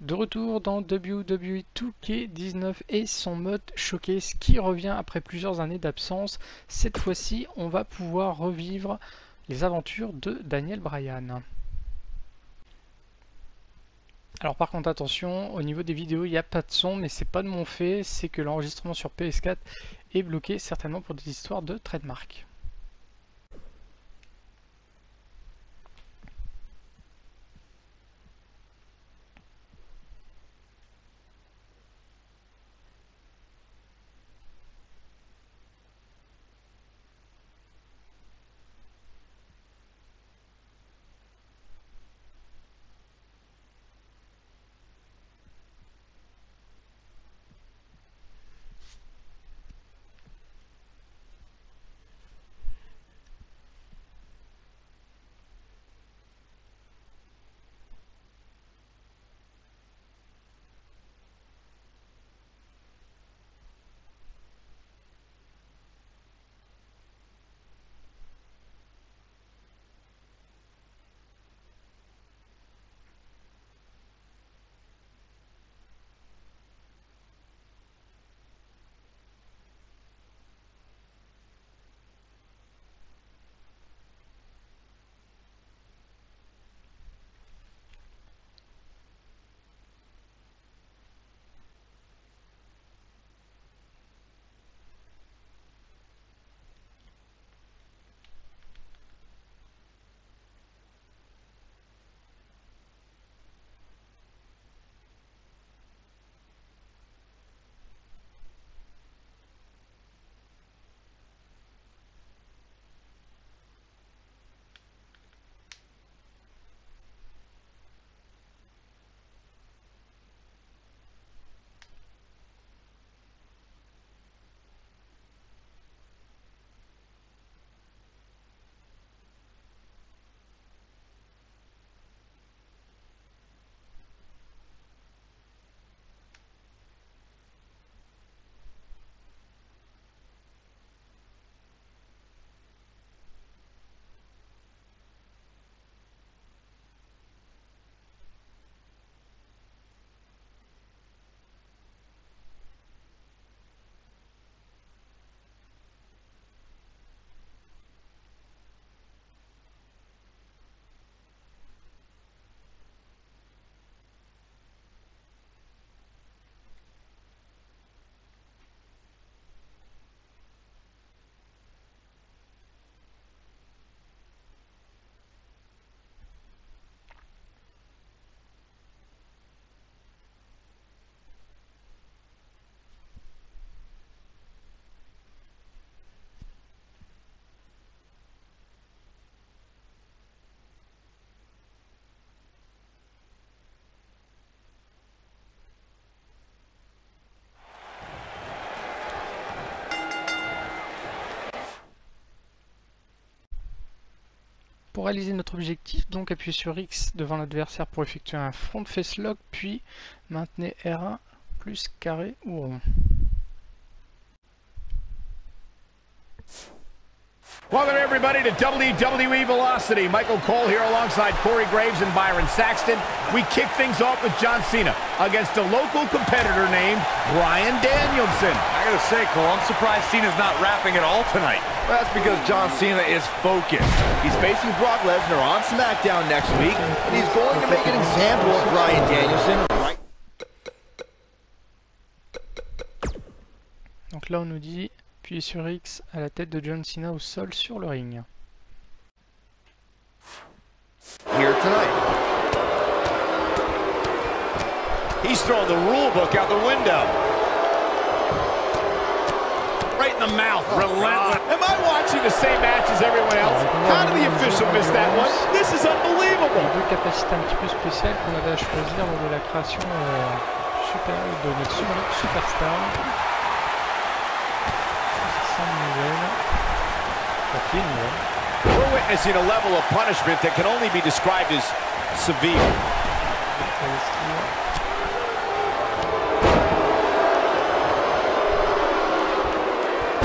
De retour dans WWE 2K19 et son mode showcase qui revient après plusieurs années d'absence. Cette fois-ci, on va pouvoir revivre les aventures de Daniel Bryan. Alors par contre attention, au niveau des vidéos il n'y a pas de son, mais c'est pas de mon fait, c'est que l'enregistrement sur PS4 est bloqué certainement pour des histoires de trademark. Pour réaliser notre objectif, donc appuyez sur X devant l'adversaire pour effectuer un front face lock, puis maintenez R1 plus carré ou rond. Welcome everybody to WWE Velocity. Michael Cole here alongside Corey Graves and Byron Saxton. We kick things off with John Cena against a local competitor named Bryan Danielson. I gotta say, Cole, I'm surprised Cena's not rapping at all tonight. Well, that's because John Cena is focused. He's facing Brock Lesnar on SmackDown next week, and he's going to make an example of Bryan Danielson. Donc là on nous dit appuyez sur X à la tête de John Cena au sol sur le ring. Here tonight. He's throwing the rule book out the window. Right in the mouth, relentless. Am I watching the same match as everyone else? How did the official miss that one? This is unbelievable. Deux capacités un petit peu spéciales qu'on avait à choisir lors de la création de notre superstar. We're witnessing a level of punishment that can only be described as severe.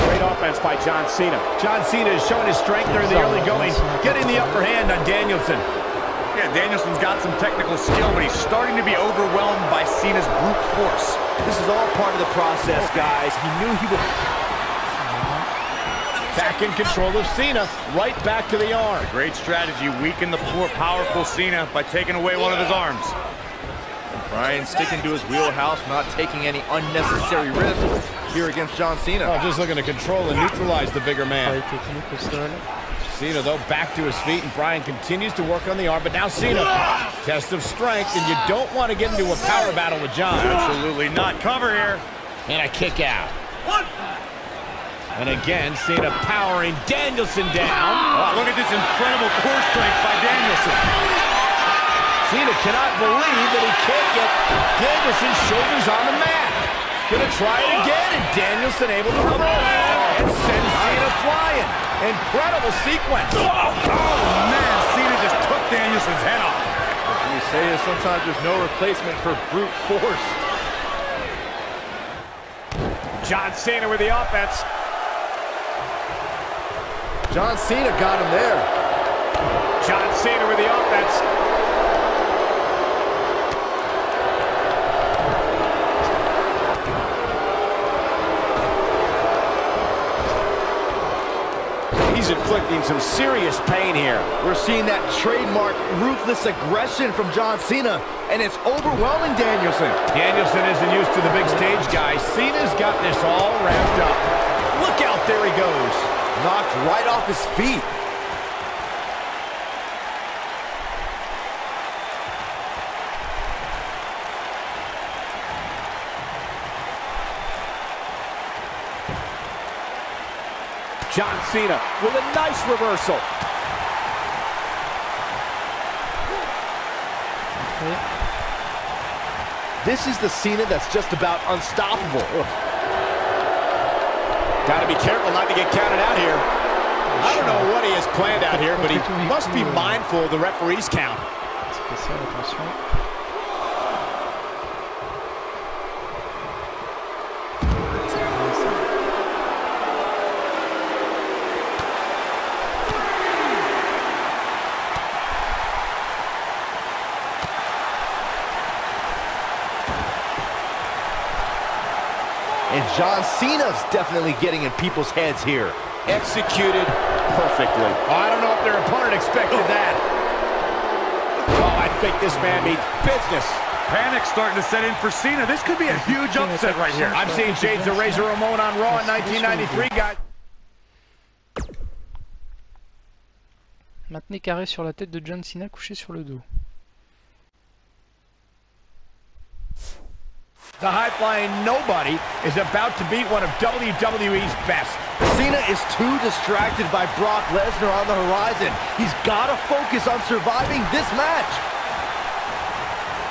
Great offense by John Cena. John Cena has shown his strength during the early going, getting the upper hand on Danielson. Yeah, Danielson's got some technical skill, but he's starting to be overwhelmed by Cena's brute force. This is all part of the process, guys. He knew he would... Back in control of Cena, right back to the arm. A great strategy, weaken the poor, powerful Cena by taking away one of his arms. Bryan sticking to his wheelhouse, not taking any unnecessary risks here against John Cena. Oh, just looking to control and neutralize the bigger man. Cena, though, back to his feet, and Bryan continues to work on the arm, but now Cena, test of strength, and you don't want to get into a power battle with John. Absolutely not. Cover here. And a kick out. And again, Cena powering Danielson down. Oh, look at this incredible core strength by Danielson. Cena cannot believe that he can't get Danielson's shoulders on the mat. Gonna try it again, and Danielson able to reverse and send Cena flying. Incredible sequence. Oh, man, Cena just took Danielson's head off. What we say is sometimes there's no replacement for brute force. John Cena with the offense. John Cena got him there. John Cena with the offense. He's inflicting some serious pain here. We're seeing that trademark ruthless aggression from John Cena, and it's overwhelming Danielson. Danielson isn't used to the big stage, guys. Cena's got this all wrapped up. Look out, there he goes. Knocked right off his feet. John Cena with a nice reversal. This is the Cena that's just about unstoppable. Got to be careful not to get counted out here. I don't know what he has planned out here, but he must be mindful of the referee's count. Spécial, attention. And John Cena's definitely getting in people's heads here. Executed perfectly. Oh, I don't know if their opponent expected that. Oh, I think this man means business. Panic's starting to set in for Cena. This could be a huge upset right here. I'm seeing shades of Razor Ramon on Raw in 1993, guys. Maintenez carré sur la tête de John Cena couché sur le dos. The high-flying nobody is about to beat one of WWE's best. Cena is too distracted by Brock Lesnar on the horizon. He's got to focus on surviving this match.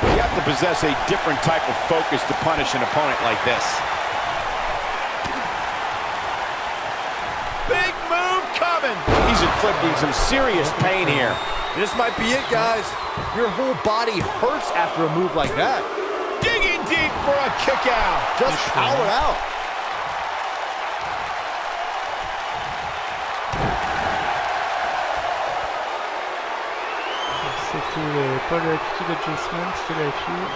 You have to possess a different type of focus to punish an opponent like this. Big move coming. He's inflicting some serious pain here. This might be it, guys. Your whole body hurts after a move like that. Digging deep for a kick out. Just power out. C'était pas le attitude adjustment, c'était la fille.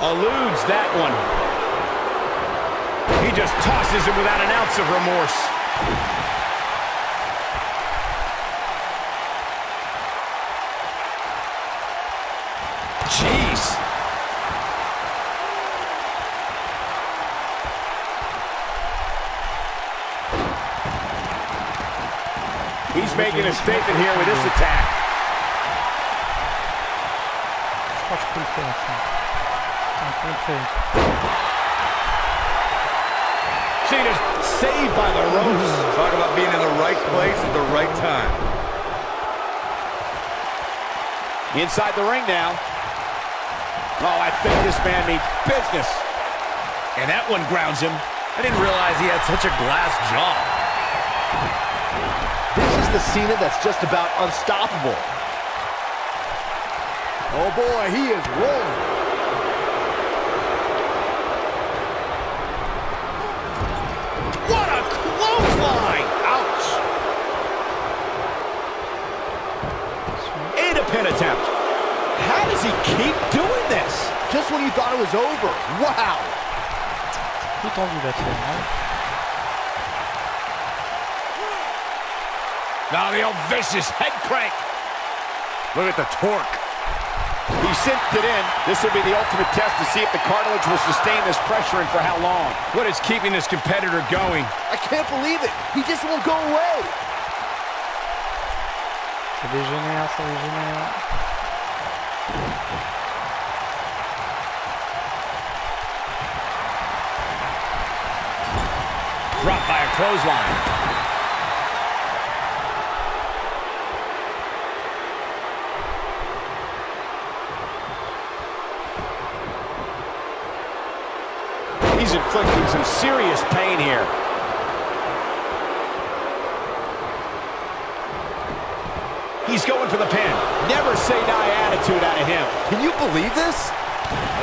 Eludes that one. He just tosses him without an ounce of remorse. Jeez. He's making a statement here with this attack. Je crois que je peux le faire, ça. On peut le faire. Cena's saved by the ropes. Talk about being in the right place at the right time. Inside the ring now. Oh, I think this man means business. And that one grounds him. I didn't realize he had such a glass jaw. This is the Cena that's just about unstoppable. Oh boy, he is rolling. What a clothesline! Ouch! he keep doing this? Just when you thought it was over. Wow. Plus tendu la scène, hein. Now the old vicious head crank. Look at the torque. He cinched it in. This will be the ultimate test to see if the cartilage will sustain this pressure and for how long. What is keeping this competitor going? I can't believe it. He just won't go away. Ça dégénère, ça dégénère. Dropped by a clothesline. He's inflicting some serious pain here. He's going for the pin. Never say die attitude out of him. Can you believe this?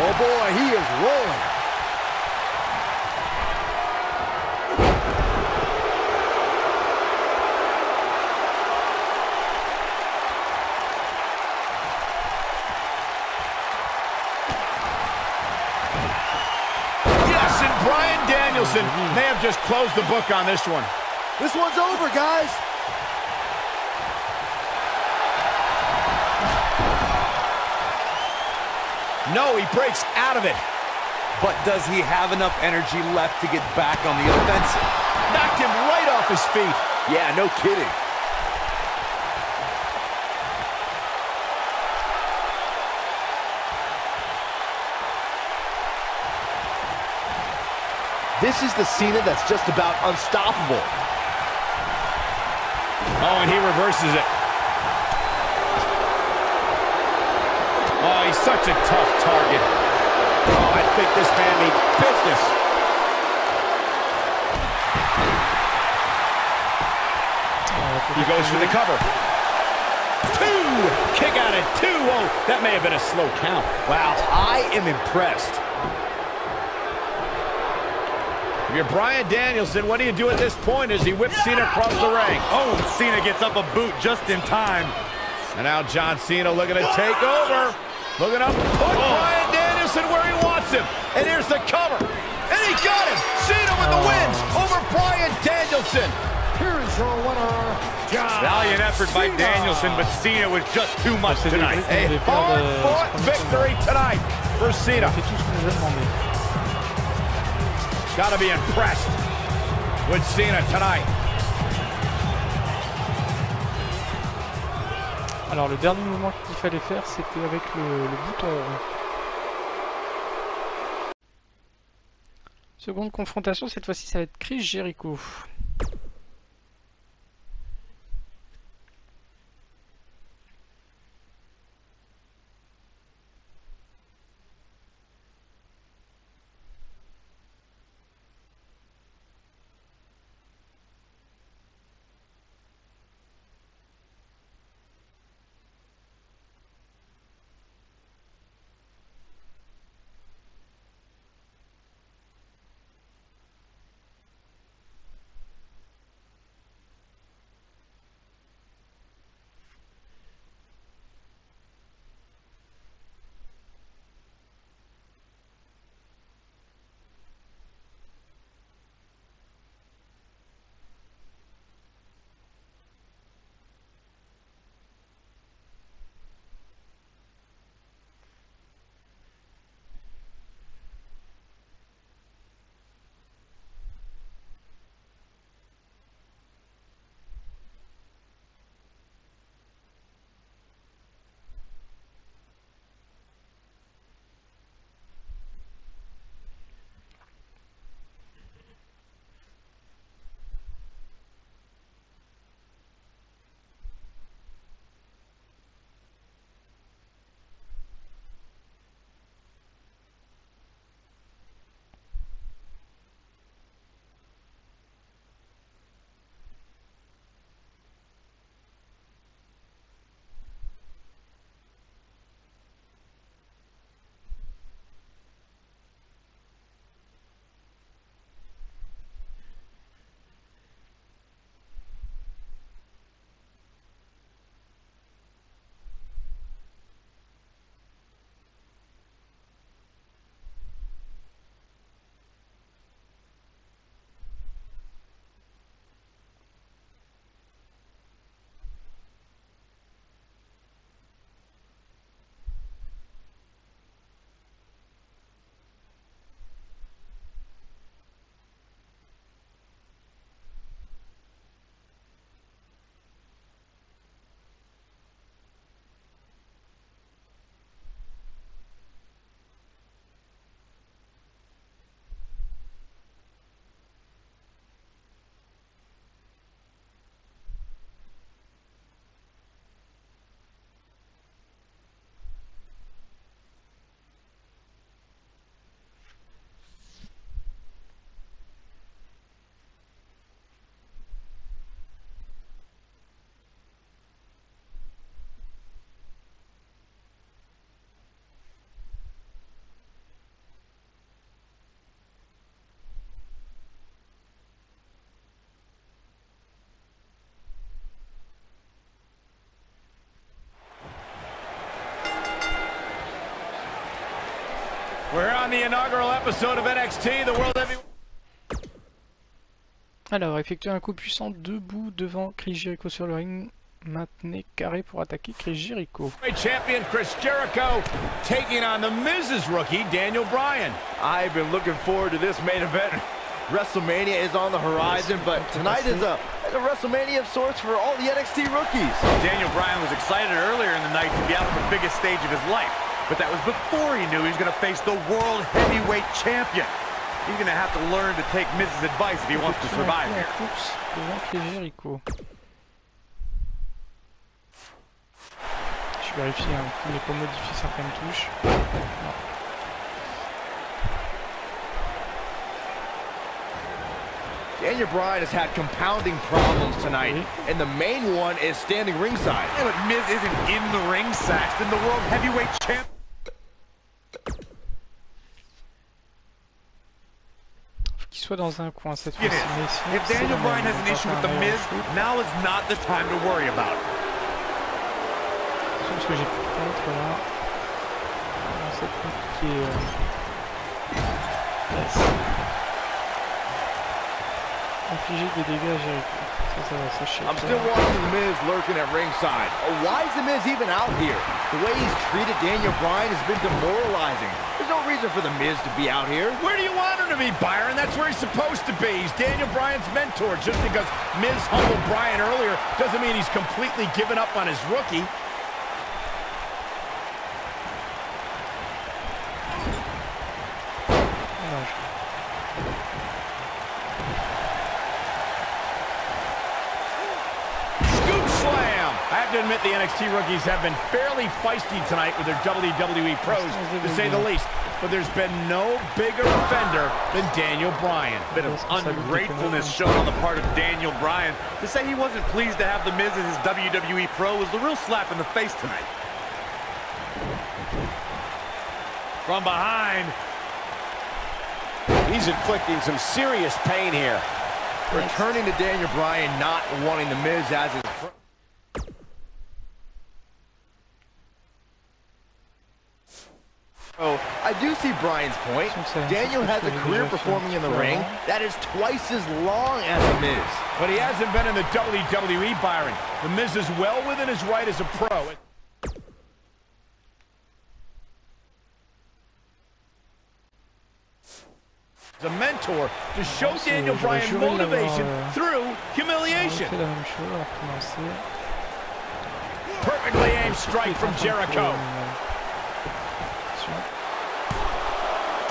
Oh boy, he is rolling. Yes, and Bryan Danielson may have just closed the book on this one. This one's over, guys. No, he breaks out of it. But does he have enough energy left to get back on the offensive? Knocked him right off his feet. Yeah, no kidding. This is the Cena that's just about unstoppable. Oh, and he reverses it. Oh, he's such a tough target. Oh, I think this man means business. He goes for the cover. Two! Kick out at two. Oh, that may have been a slow count. Wow, I am impressed. If you're Bryan Danielson, what do you do at this point as he whips Cena across the ring? Oh, Cena gets up a boot just in time. And now John Cena looking to take over. Looking up, put Bryan Danielson where he wants him. And here's the cover. And he got him. Cena with the win over Bryan Danielson. Here is your winner, John Valiant effort by Cena. Danielson, but Cena was just too much tonight. A hard-fought victory tonight for Cena. C'est tout ce qu'on nous a demandé. Gotta be impressed with Cena tonight. Alors le dernier mouvement qu'il fallait faire, c'était avec le bouton rond. Seconde confrontation, cette fois-ci ça va être Chris Jericho. We're on the inaugural episode of NXT, the World Heavyweight. Alors, effectuez un coup puissant debout devant Chris Jericho sur le ring. Maintenez carré pour attaquer Chris Jericho. Champion Chris Jericho taking on the Miz's rookie, Daniel Bryan. I've been looking forward to this main event. WrestleMania is on the horizon, but tonight is a WrestleMania of sorts for all the NXT rookies. Daniel Bryan was excited earlier in the night to be out on the biggest stage of his life, but that was before he knew he was going to face the World Heavyweight Champion. He's going to have to learn to take Miz's advice if he wants to survive here. Devant Chris Jericho. Je vérifie qu'il n'ait pas modifié certaines touches. Non. Daniel Bryan has had compounding problems tonight, and the main one is standing ringside. Yeah, but Miz isn't in the ring, Saxton, the World Heavyweight Champ. Faut qu'il soit dans un coin cette fois-ci. If Daniel Bryan has an issue with the Miz, now is not the time to worry about it. Parce que j'ai pu être là. C'est compliqué. Yes. Infliger des dégâts à Jericho. Ça va sécher. I'm still watching the Miz lurking at ringside. Why is the Miz even out here? The way he's treated Daniel Bryan has been demoralizing. There's no reason for the Miz to be out here. Where do you want him to be, Byron? That's where he's supposed to be. He's Daniel Bryan's mentor. Just because Miz humbled Bryan earlier doesn't mean he's completely given up on his rookie. I have to admit the NXT rookies have been fairly feisty tonight with their WWE pros, to say the least. But there's been no bigger offender than Daniel Bryan. Bit of ungratefulness shown on the part of Daniel Bryan. To say he wasn't pleased to have the Miz as his WWE pro was the real slap in the face tonight. From behind. He's inflicting some serious pain here. Returning to Daniel Bryan, not wanting the Miz as his pro. Oh, I do see Bryan's point. Daniel has a career performing in the ring that is twice as long as The Miz. But he hasn't been in the WWE, Byron. The Miz is well within his right as a pro. As a mentor to show Daniel Bryan motivation through humiliation. Perfectly aimed strike from Jericho.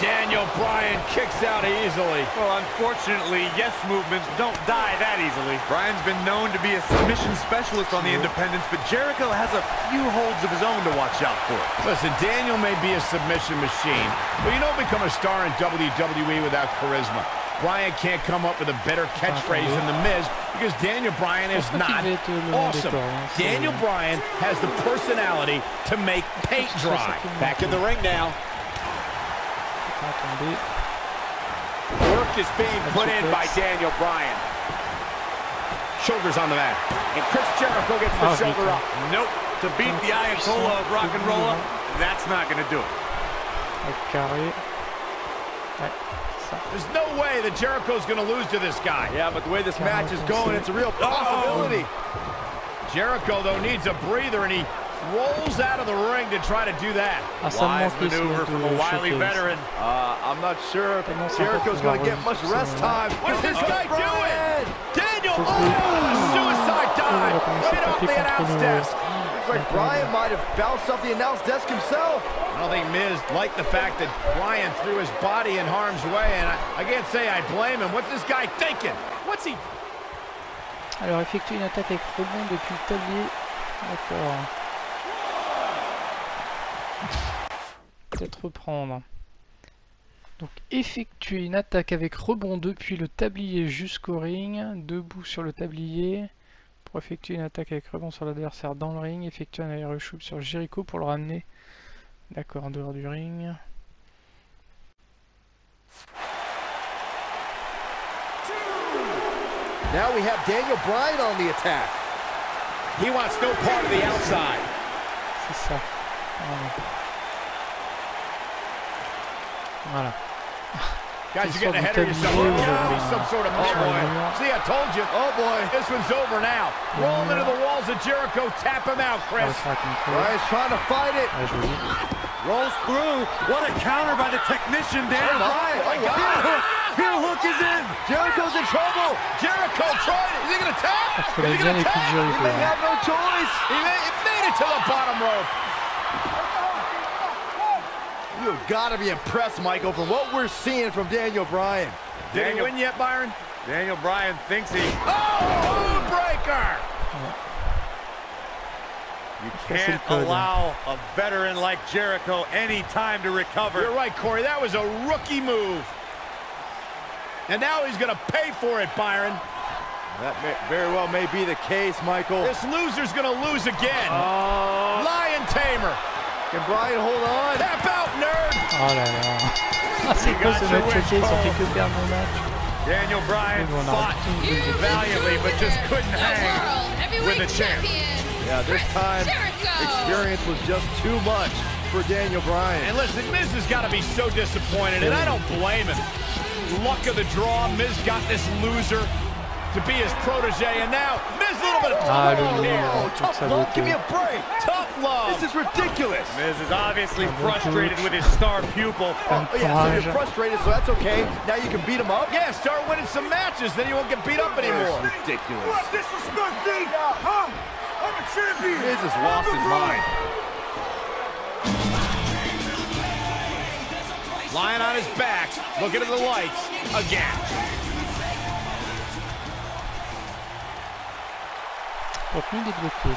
Daniel Bryan kicks out easily. Well, unfortunately, yes movements don't die that easily. Bryan's been known to be a submission specialist on the independents, but Jericho has a few holds of his own to watch out for. Listen, Daniel may be a submission machine, but you don't become a star in WWE without charisma. Bryan can't come up with a better catchphrase than The Miz because Daniel Bryan is not awesome. Daniel Bryan has the personality to make paint dry. Back in the ring now. Work is being put in by Daniel Bryan. Shoulders on the mat. And Chris Jericho gets the shoulder up. Nope. To beat the Ayatollah of rock and roll, that's not going to do it. There's no way that Jericho's going to lose to this guy. Yeah, but the way this match is going, it's a real possibility. Jericho, though, needs a breather, and he rolls out of the ring to try to do that. Wise maneuver from a wily veteran. I'm not sure if Jericho's going to get much rest time. What's this guy doing? Daniel, suicide dive right off the announce desk. Looks like Bryan might have bounced off the announce desk himself. I don't think Miz liked the fact that Bryan threw his body in harm's way, and I can't say I blame him. What's this guy thinking? What's he... Alors, effectue une attaque avec rebond depuis le tablier. D'accord. Peut-être reprendre. Donc effectuer une attaque avec rebond depuis le tablier jusqu'au ring, debout sur le tablier. Pour effectuer une attaque avec rebond sur l'adversaire dans le ring, effectuer un aéroshoot sur Jericho pour le ramener. D'accord, en dehors du ring. Now we have Daniel Bryan on the attack. He wants no part of the outside. C'est ça. Voilà. Guys, you're getting ahead of yourself. Some sort of See, I told you. Oh boy, this one's over now. Roll into the walls of Jericho. Tap him out, Chris. Brian's trying to fight it. Rolls through. What a counter by the technician, Dan. Oh my God. Heel hook is in. Jericho's in trouble. Jericho tried it. Is he going to tap? Il Is he going to tap? He may have no choice. He made it to the bottom rope. You've got to be impressed, Michael, from what we're seeing from Daniel Bryan. Did he win yet, Byron? Daniel Bryan thinks he... Oh, breaker! You can't allow a veteran like Jericho any time to recover. You're right, Corey. That was a rookie move. And now he's going to pay for it, Byron. That very well may be the case, Michael. This loser's going to lose again. Lion Tamer. Can Bryan hold on? Tap out, nerd. Oh là là. Ah, c'est quoi ce match choqué? Ils ont fait que perdre mon match. Daniel Bryan fought valiantly, but just couldn't hang with the champ. Yeah, this time, experience was just too much for Daniel Bryan. And listen, Miz has got to be so disappointed, and I don't blame him. Luck of the draw, Miz got this loser to be his protege, and now Miz a little bit of tough love here. Oh, tough love? Give me a break. Tough love. This is ridiculous. Miz is obviously frustrated with his star pupil. Oh, yeah, so you're frustrated, so that's okay. Now you can beat him up. Yeah, start winning some matches, then you won't get beat up anymore. That's ridiculous. What disrespect me? Huh? I'm a champion. Miz has lost his mind. Lying on his back, looking at the lights again. Contenu débloqué.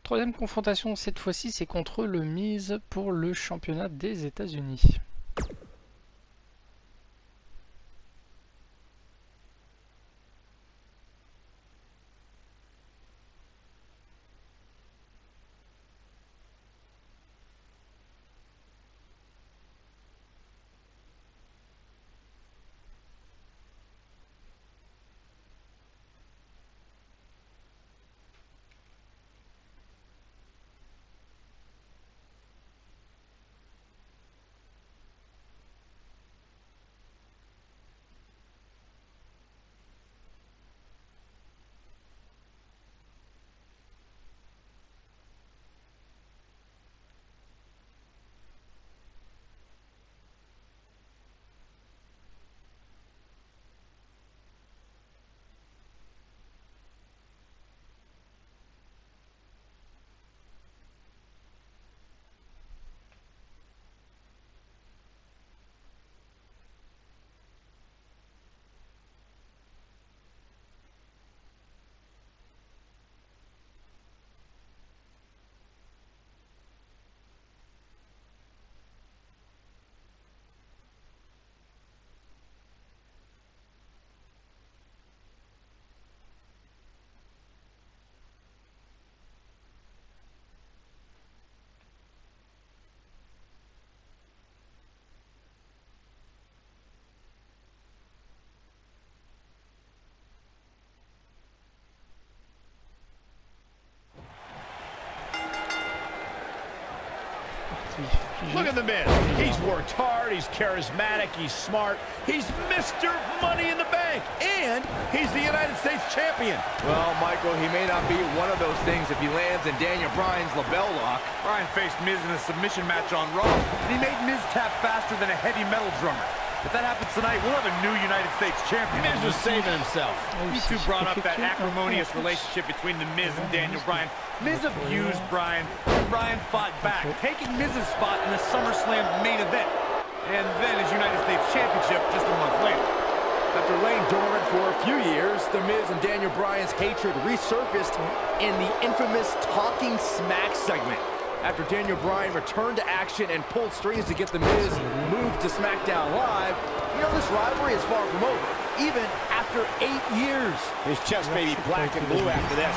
Troisième confrontation, cette fois-ci, c'est contre le Miz pour le championnat des États-Unis. Look at the Miz. He's worked hard, he's charismatic, he's smart. He's Mr. Money in the Bank, and he's the United States champion. Well, Michael, he may not be one of those things if he lands in Daniel Bryan's label lock. Bryan faced Miz in a submission match on Raw, and he made Miz tap faster than a heavy metal drummer. If that happens tonight, we'll have a new United States champion. Miz was saving himself. You two brought up that acrimonious relationship between the Miz and Daniel Bryan. Miz abused Bryan, and Bryan fought back, taking Miz's spot in the SummerSlam main event, and then his United States Championship just a month later. After laying dormant for a few years, the Miz and Daniel Bryan's hatred resurfaced in the infamous Talking Smack segment. After Daniel Bryan returned to action and pulled strings to get the Miz moved to SmackDown Live, you know this rivalry is far from over, even after 8 years. His chest may be black and blue after this.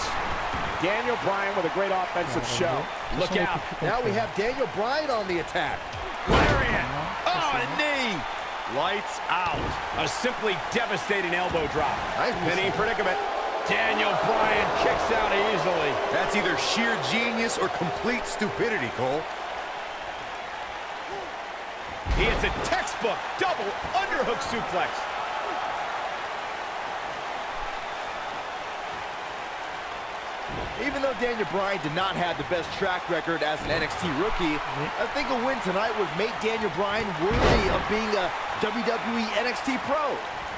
Daniel Bryan with a great offensive show. Look out. Now we have Daniel Bryan on the attack. Lariat. Oh, a knee. Lights out. A simply devastating elbow drop. Nice. Pinning predicament. Daniel Bryan kicks out easily. That's either sheer genius or complete stupidity, Cole. He hits a textbook double underhook suplex. Even though Daniel Bryan did not have the best track record as an NXT rookie, I think a win tonight would make Daniel Bryan worthy of being a WWE NXT Pro.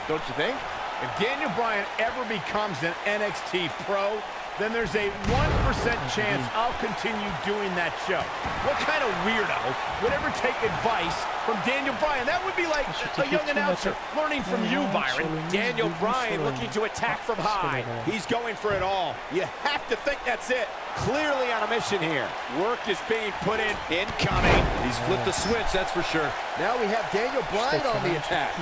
Don't you think? If Daniel Bryan ever becomes an NXT Pro, then there's a 1% chance I'll continue doing that show. What kind of weirdo would ever take advice from Daniel Bryan? That would be like a young announcer learning from you, Byron. Daniel Bryan looking to attack from high. He's going for it all. You have to think that's it. Clearly on a mission here. Work is being put in. Incoming. He's flipped the switch, that's for sure. Now we have Daniel Bryan on the attack.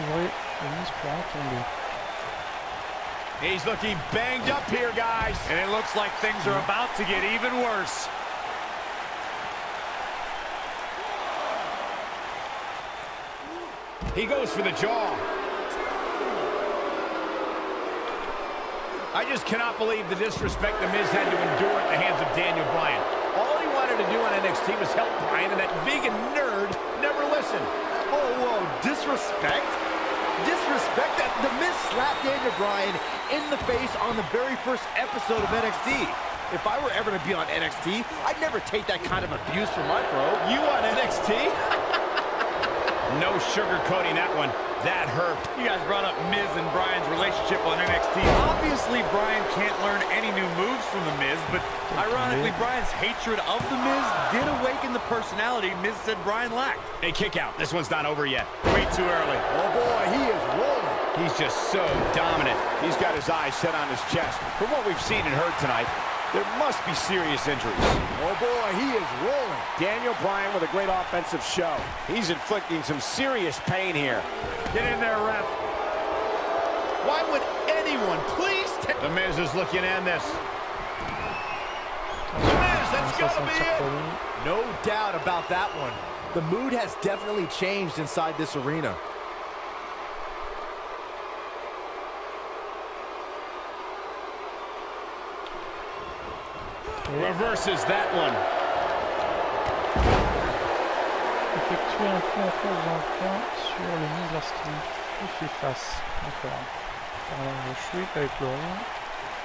He's looking banged up here, guys. And it looks like things are about to get even worse. He goes for the jaw. I just cannot believe the disrespect The Miz had to endure at the hands of Daniel Bryan. All he wanted to do on NXT was help Bryan, and that vegan nerd never listened. Whoa, disrespect? Disrespect that The Miz slapped Daniel Bryan in the face on the very first episode of NXT. If I were ever to be on NXT, I'd never take that kind of abuse from my bro. You on NXT? No sugarcoating that one. That hurt. You guys brought up Miz and Bryan's relationship on NXT. Obviously, Bryan can't learn any new moves from The Miz, but ironically, Bryan's hatred of The Miz did awaken the personality Miz said Bryan lacked. A kick out. This one's not over yet. Way too early. Oh boy, he is rolling. He's just so dominant. He's got his eyes set on his chest. From what we've seen and heard tonight, there must be serious injuries. Oh boy, he is rolling. Daniel Bryan with a great offensive show. He's inflicting some serious pain here. Get in there, ref. Why would anyone please take... The Miz is looking in this. The Miz, that's gotta be it. No doubt about that one. The mood has definitely changed inside this arena. Reverses that one. Effectuer un coup en force d'un point sur le Miz lorsqu'il fait face. D'accord. Le sweep avec le ring.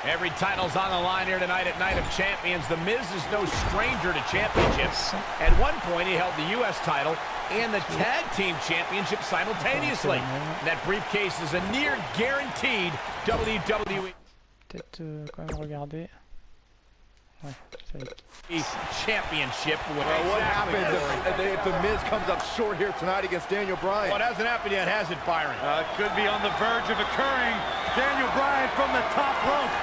Every title's on the line here tonight at Night of Champions. The Miz is no stranger to championships. At one point, he held the U.S. title and the Tag Team Championship simultaneously. That briefcase is a near guaranteed WWE. Peut-être quand même regarder. Championship. What happens if The Miz comes up short here tonight against Daniel Bryan? Well, it hasn't happened yet, has it, Byron? It could be on the verge of occurring. Daniel Bryan from the top rope.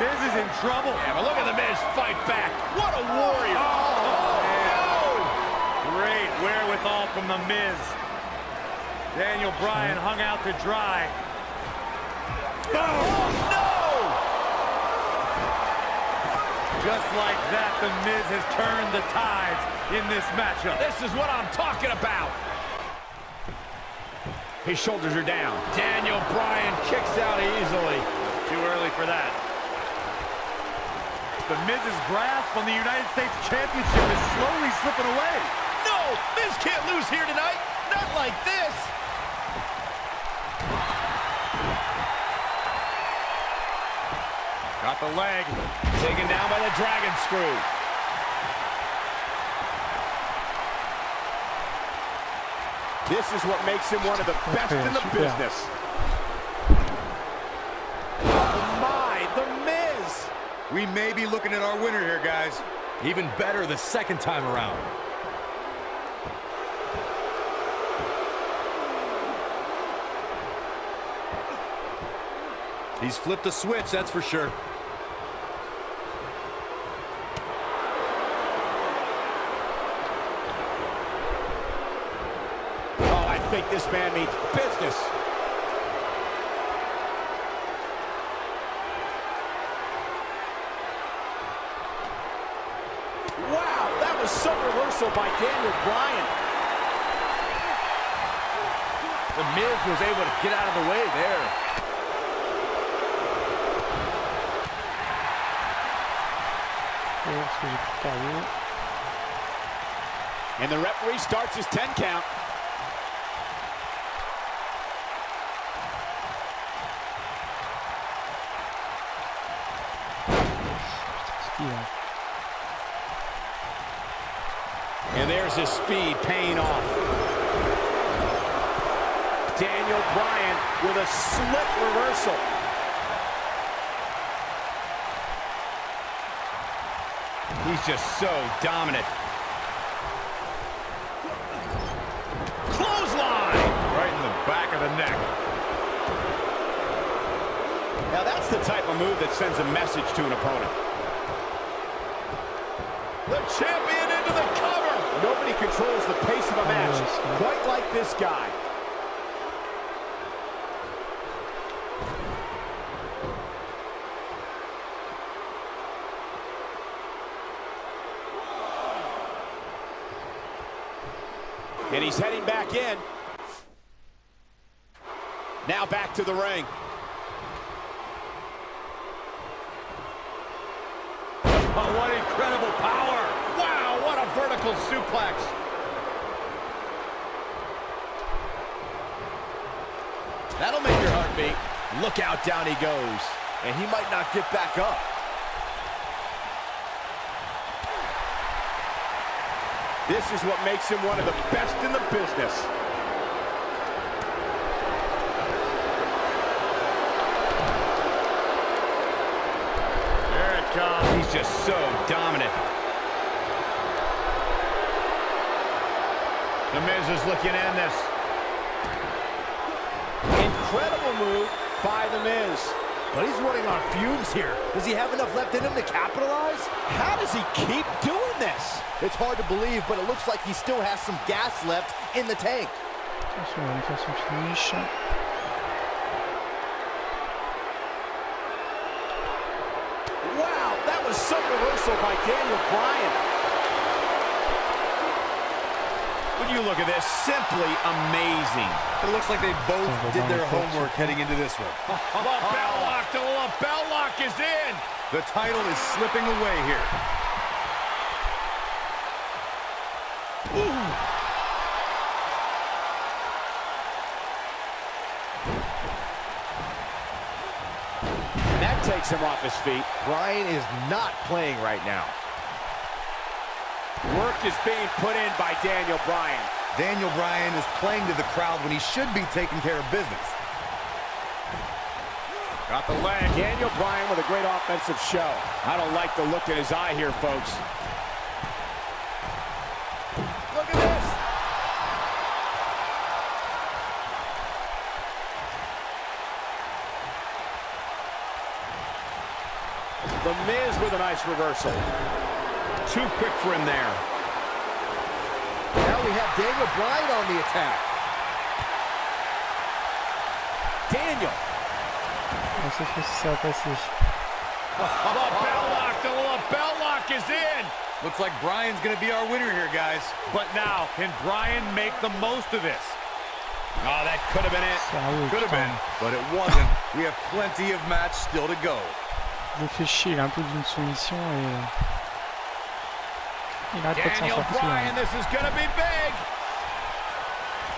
Miz is in trouble. Yeah, but look at The Miz fight back. What a warrior. Oh, no! Great wherewithal from The Miz. Daniel Bryan hung out to dry. Boom! Oh, no! Just like that, The Miz has turned the tides in this matchup. This is what I'm talking about. His shoulders are down. Daniel Bryan kicks out easily. Too early for that. The Miz's grasp on the United States Championship is slowly slipping away. No! Miz can't lose here tonight. Not like this. Got the leg. Taken down by the Dragon Screw. This is what makes him one of the best in the business. Oh my, The Miz! We may be looking at our winner here, guys. Even better the second time around. He's flipped the switch, that's for sure. I think this man means business. Wow, that was some reversal by Daniel Bryan. The Miz was able to get out of the way there. And the referee starts his 10 count. qui. And there's his speed paying off. Daniel Bryan with a slick reversal. He's just so dominant. Clothesline! Right in the back of the neck. Now that's the type of move that sends a message to an opponent. The champion into the cover. Nobody controls the pace of a match quite like this guy. And he's heading back in. Now back to the ring. Oh, what incredible power! Wow, what a vertical suplex. That'll make your heart beat. Look out, down he goes. And he might not get back up. This is what makes him one of the best in the business. Here it comes. He's just so dominant. The Miz is looking in this. Incredible move by The Miz. But he's running on fumes here. Does he have enough left in him to capitalize? How does he keep doing this? It's hard to believe, but it looks like he still has some gas left in the tank. Attention, on va faire son finish. Wow, that was some reversal by Daniel Bryan. When you look at this, simply amazing. It looks like they both did their homework heading into this one. Lapel lock, the lapel lock is in. The title is slipping away here. Ooh. And that takes him off his feet. Bryan is not playing right now. Work is being put in by Daniel Bryan. Daniel Bryan is playing to the crowd when he should be taking care of business. Got the leg. Daniel Bryan with a great offensive show. I don't like the look in his eye here, folks. Look at this. The Miz with a nice reversal. Too quick for him there. Now we have Daniel Bryan on the attack. Daniel. On sait pas si ça va passer. Lapel lock, the lapel lock is in. Looks like Bryan's going to be our winner here, guys. But now, can Bryan make the most of this? Oh, that could have been it. Sérieux, Could have putain. been, but it wasn't. We have plenty of match still to go. Il le fait chier, il a un peu d'une soumission et il arrête pas de s'en Daniel sortir. Bryan, this is going to be big.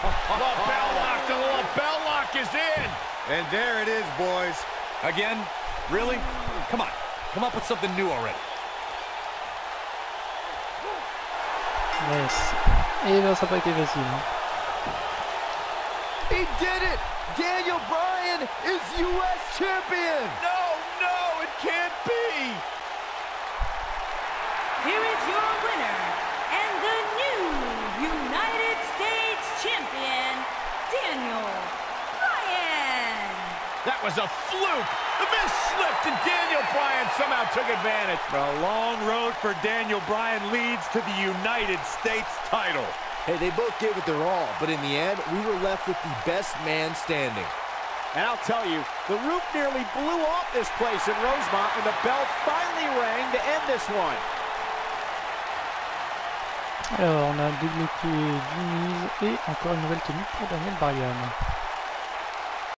Lapel lock, the lapel lock is in. And there it is, boys. Again? Really? Come on. Come up with something new already. Yes. Et ben ça n'a pas été facile. Hein. He did it! Daniel Bryan is U.S. champion! No, it can't be. Here is your winner, and the new United States champion, Daniel Bryan. That was a fluke. The Miz slipped and Daniel Bryan somehow took advantage. The long road for Daniel Bryan leads to the United States title. Hey, they both gave it their all, but in the end, we were left with the best man standing. And I'll tell you, the roof nearly blew off this place in Rosemont when the bell finally rang to end this one. Alors on a débloqué du Miz et encore une nouvelle tenue pour Daniel Bryan.